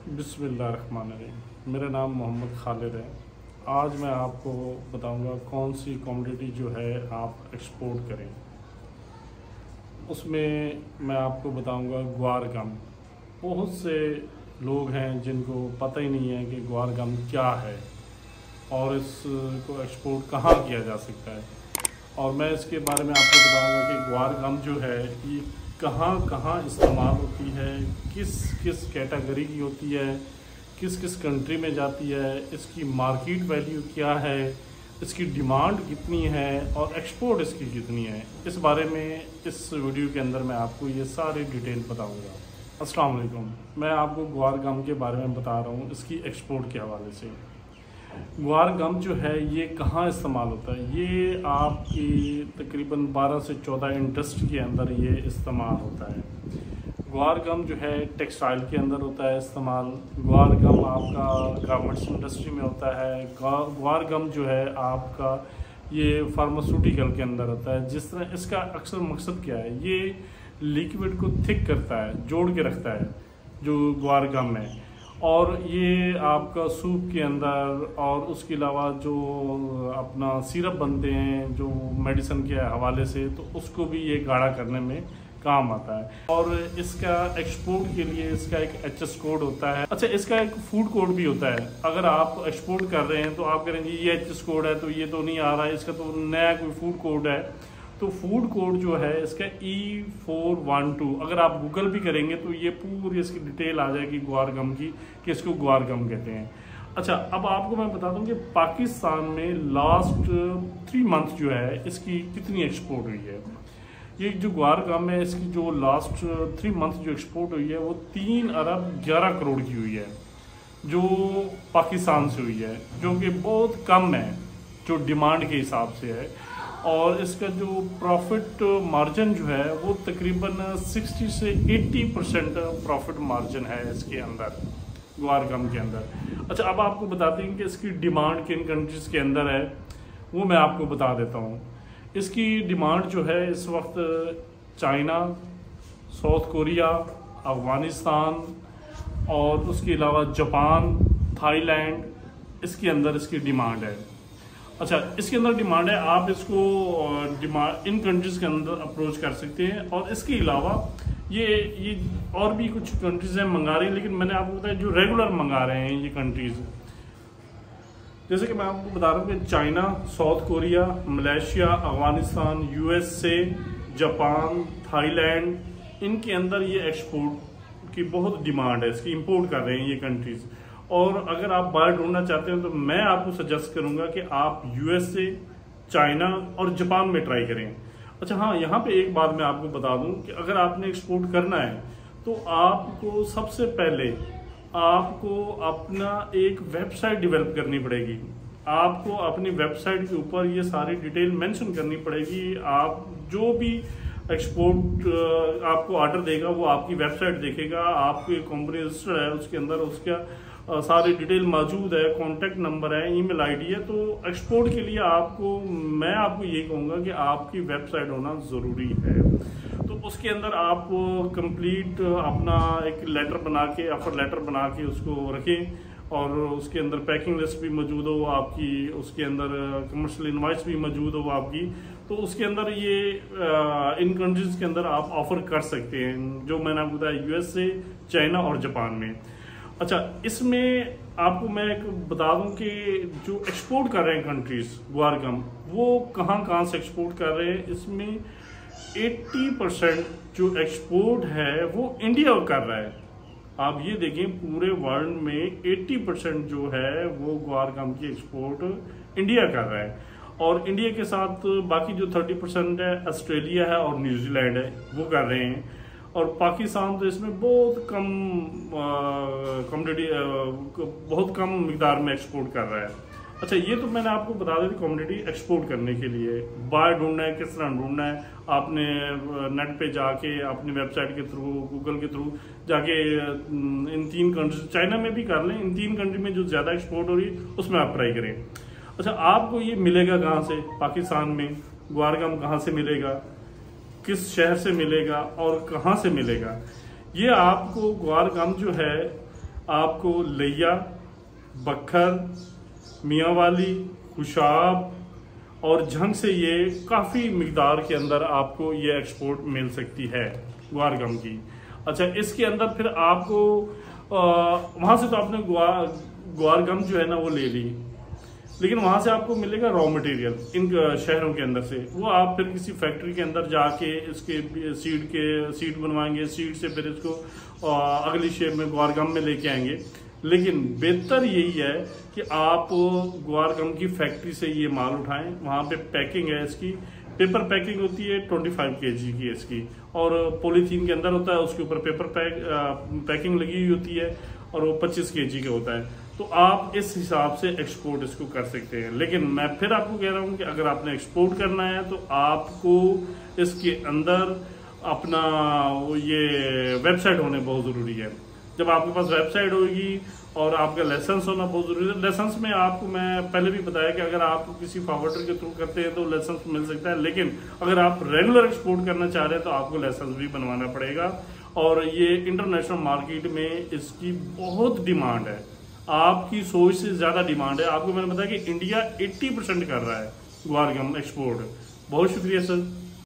बिस्मिल्लाहिर्रहमानिर्रहीम। मेरा नाम मोहम्मद खालिद है। आज मैं आपको बताऊंगा कौन सी कमोडिटी जो है आप एक्सपोर्ट करें। उसमें मैं आपको बताऊंगा ग्वार गम। बहुत से लोग हैं जिनको पता ही नहीं है कि ग्वार गम क्या है और इसको एक्सपोर्ट कहाँ किया जा सकता है। और मैं इसके बारे में आपको बताऊंगा कि ग्वार गम जो है ये कहाँ कहाँ इस्तेमाल होती है, किस किस कैटेगरी की होती है, किस किस कंट्री में जाती है, इसकी मार्केट वैल्यू क्या है, इसकी डिमांड कितनी है और एक्सपोर्ट इसकी कितनी है। इस बारे में इस वीडियो के अंदर मैं आपको ये सारी डिटेल बताऊंगा। अस्सलाम वालेकुम। मैं आपको ग्वार गम के बारे में बता रहा हूँ इसकी एक्सपोर्ट के हवाले से। ग्वार गम जो है ये कहाँ इस्तेमाल होता है, ये आपकी तकरीबन 12 से 14 इंडस्ट्री के अंदर ये इस्तेमाल होता है। ग्वार गम जो है टेक्सटाइल के अंदर होता है इस्तेमाल। ग्वार गम आपका गारमेंट्स इंडस्ट्री में होता है। ग्वार गम जो है आपका ये फार्मास्यूटिकल के अंदर होता है। जिस तरह इसका अक्सर मकसद क्या है, ये लिक्विड को थिक करता है, जोड़ के रखता है जो ग्वार गम है। और ये आपका सूप के अंदर और उसके अलावा जो अपना सिरप बनते हैं जो मेडिसिन के हवाले से, तो उसको भी ये गाढ़ा करने में काम आता है। और इसका एक्सपोर्ट के लिए इसका एक एचएस कोड होता है। अच्छा, इसका एक फूड कोड भी होता है। अगर आप एक्सपोर्ट कर रहे हैं तो आप करेंगे ये एचएस कोड है तो ये तो नहीं आ रहा है, इसका तो नया कोई फूड कोड है। तो फूड कोड जो है इसका E412, अगर आप गूगल भी करेंगे तो ये पूरी इसकी डिटेल आ जाएगी ग्वार गम की कि इसको ग्वार गम कहते हैं। अच्छा, अब आपको मैं बता दूं कि पाकिस्तान में लास्ट 3 मंथ जो है इसकी कितनी एक्सपोर्ट हुई है। ये जो ग्वार गम है इसकी जो लास्ट 3 मंथ जो एक्सपोर्ट हुई है वो 3 अरब 11 करोड़ की हुई है, जो पाकिस्तान से हुई है, जो कि बहुत कम है जो डिमांड के हिसाब से है। और इसका जो प्रॉफिट मार्जिन जो है वो तकरीबन 60 से 80% प्रॉफिट मार्जिन है इसके अंदर, ग्वार गम के अंदर। अच्छा, अब आपको बताते हैं कि इसकी डिमांड किन कंट्रीज़ के अंदर है, वो मैं आपको बता देता हूँ। इसकी डिमांड जो है इस वक्त चाइना, साउथ कोरिया, अफगानिस्तान और उसके अलावा जापान, थाईलैंड, इसके अंदर इसकी डिमांड है। अच्छा, इसके अंदर डिमांड है, आप इसको इन कंट्रीज़ के अंदर अप्रोच कर सकते हैं। और इसके अलावा ये और भी कुछ कंट्रीज़ हैं मंगा रही हैं, लेकिन मैंने आपको बताया जो रेगुलर मंगा रहे हैं ये कंट्रीज़, जैसे कि मैं आपको बता रहा हूँ कि China, south Korea, Malaysia, Afghanistan, USA, Japan, Thailand, इनके अंदर ये एक्सपोर्ट की बहुत डिमांड है, इसकी इंपोर्ट कर रहे हैं ये कंट्रीज़। और अगर आप बाहर ढूंढना चाहते हैं तो मैं आपको सजेस्ट करूंगा कि आप USA, चाइना और जापान में ट्राई करें। अच्छा हाँ, यहाँ पे एक बात मैं आपको बता दूं कि अगर आपने एक्सपोर्ट करना है तो आपको सबसे पहले आपको अपना एक वेबसाइट डेवलप करनी पड़ेगी। आपको अपनी वेबसाइट के ऊपर ये सारी डिटेल मेंशन करनी पड़ेगी। आप जो भी एक्सपोर्ट आपको ऑर्डर देगा वो आपकी वेबसाइट देखेगा, आपकी कंपनी रजिस्टर्ड है उसके अंदर, उसका सारी डिटेल मौजूद है, कॉन्टैक्ट नंबर है, ईमेल आईडी है। तो एक्सपोर्ट के लिए मैं आपको यही कहूँगा कि आपकी वेबसाइट होना ज़रूरी है। तो उसके अंदर आप कंप्लीट अपना एक लेटर बना के, ऑफर लेटर बना के उसको रखें और उसके अंदर पैकिंग लिस्ट भी मौजूद हो आपकी, उसके अंदर कमर्शियल इनवॉइस भी मौजूद हो आपकी। तो उसके अंदर ये इन कंट्रीज़ के अंदर आप ऑफर कर सकते हैं, जो मैंने आपको बताया USA, चाइना और जापान में। अच्छा, इसमें आपको मैं एक बता दूं कि जो एक्सपोर्ट कर रहे हैं कंट्रीज ग्वार गम, वो कहाँ कहाँ से एक्सपोर्ट कर रहे हैं। इसमें 80% जो एक्सपोर्ट है वो इंडिया कर रहा है। आप ये देखें, पूरे वर्ल्ड में 80% जो है वो ग्वार गम की एक्सपोर्ट इंडिया कर रहा है। और इंडिया के साथ बाकी जो 30% है ऑस्ट्रेलिया है और न्यूजीलैंड है, वो कर रहे हैं। और पाकिस्तान तो इसमें बहुत कम कमोडिटी, बहुत कम मिकदार में एक्सपोर्ट कर रहा है। अच्छा, ये तो मैंने आपको बता दी कमोडिटी एक्सपोर्ट करने के लिए। बाहर ढूंढना है, किस तरह ढूंढना है, आपने नेट पे जाके अपनी वेबसाइट के थ्रू, गूगल के थ्रू जाके इन 3 कंट्री, चाइना में भी कर लें, इन 3 कंट्री में जो ज़्यादा एक्सपोर्ट हो रही है उसमें आप ट्राई करें। अच्छा, आपको ये मिलेगा कहाँ से, पाकिस्तान में ग्वार गम कहाँ से मिलेगा, किस शहर से मिलेगा और कहाँ से मिलेगा। ये आपको ग्वार गम जो है आपको लिया, बखर, मियांवाली, खुशाब और झंग से ये काफ़ी मिकदार के अंदर आपको ये एक्सपोर्ट मिल सकती है ग्वार गम की। अच्छा, इसके अंदर फिर आपको वहाँ से तो आपने ग्वार गम जो है ना वो ले ली, लेकिन वहाँ से आपको मिलेगा रॉ मटेरियल इन शहरों के अंदर से। वो आप फिर किसी फैक्ट्री के अंदर जाके इसके सीड बनवाएंगे, सीड से फिर इसको अगली शेप में ग्वार गम में लेके आएंगे। लेकिन बेहतर यही है कि आप ग्वार गम की फैक्ट्री से ये माल उठाएं। वहाँ पे पैकिंग है इसकी, पेपर पैकिंग होती है 25 kg की इसकी, और पॉलीथीन के अंदर होता है, उसके ऊपर पेपर पैकिंग लगी हुई होती है, और वो 25 kg का होता है। तो आप इस हिसाब से एक्सपोर्ट इसको कर सकते हैं। लेकिन मैं फिर आपको कह रहा हूँ कि अगर आपने एक्सपोर्ट करना है तो आपको इसके अंदर अपना ये वेबसाइट होने बहुत ज़रूरी है। जब आपके पास वेबसाइट होगी और आपका लाइसेंस होना बहुत जरूरी है। लाइसेंस में आपको मैं पहले भी बताया कि अगर आप किसी फॉरवर्डर के थ्रू करते हैं तो लाइसेंस मिल सकता है, लेकिन अगर आप रेगुलर एक्सपोर्ट करना चाह रहे हैं तो आपको लाइसेंस भी बनवाना पड़ेगा। और ये इंटरनेशनल मार्केट में इसकी बहुत डिमांड है, आपकी सोच से ज़्यादा डिमांड है। आपको मैंने बताया कि इंडिया 80% कर रहा है ग्वार गम एक्सपोर्ट। बहुत शुक्रिया सर।